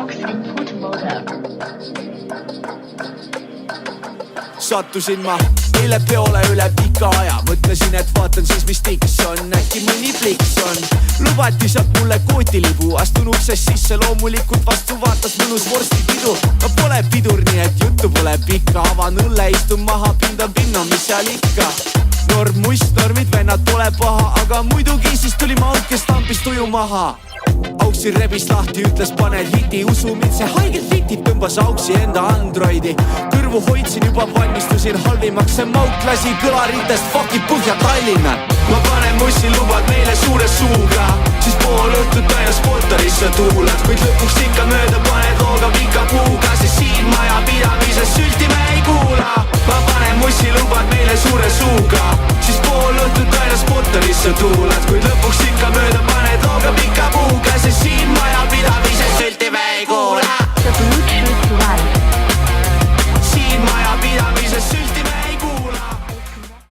Aux input mode. Sattusin ma eile peole üle pika aja. Mõtlesin, et vaatan siis, mis tiks on. Äkki mõni pliks on. Lubati sealt mulle kootilibu. Astun uksest sisse, loomulikult vastu vaatas mõnus vorstipidu. Ma pole pidur, nii et juttu pole pikka. Avan õlle, istun maha, pindan pinna, mis seal ikka. Norm must, normid, vennad pole paha. Aga muidugi siis tuli ma auk, kes tampis tuju maha. Auksi rebis lahti, ütles paned hiti. Usu mind, see haigelt fitib, tõmbas Auksi enda androidi. Kõrvu hoidsin, juba valmistusin halvimaks. See mauk lasi kõlaritest fucking põhja Tallinna. Ma panen mussi, lubad meile suure suuga. Siis pool õhtut aina sportarisse tuulad. Kuid lõpuks ikka mööda paned looga pika puuga. Sest siin maja pidamises sülti me ei kuula. Ma panen mussi, lubad meile suure suuga. Siis pool õhtut aina sportarisse tuulad. Kuid lõpuks ikka mööda paned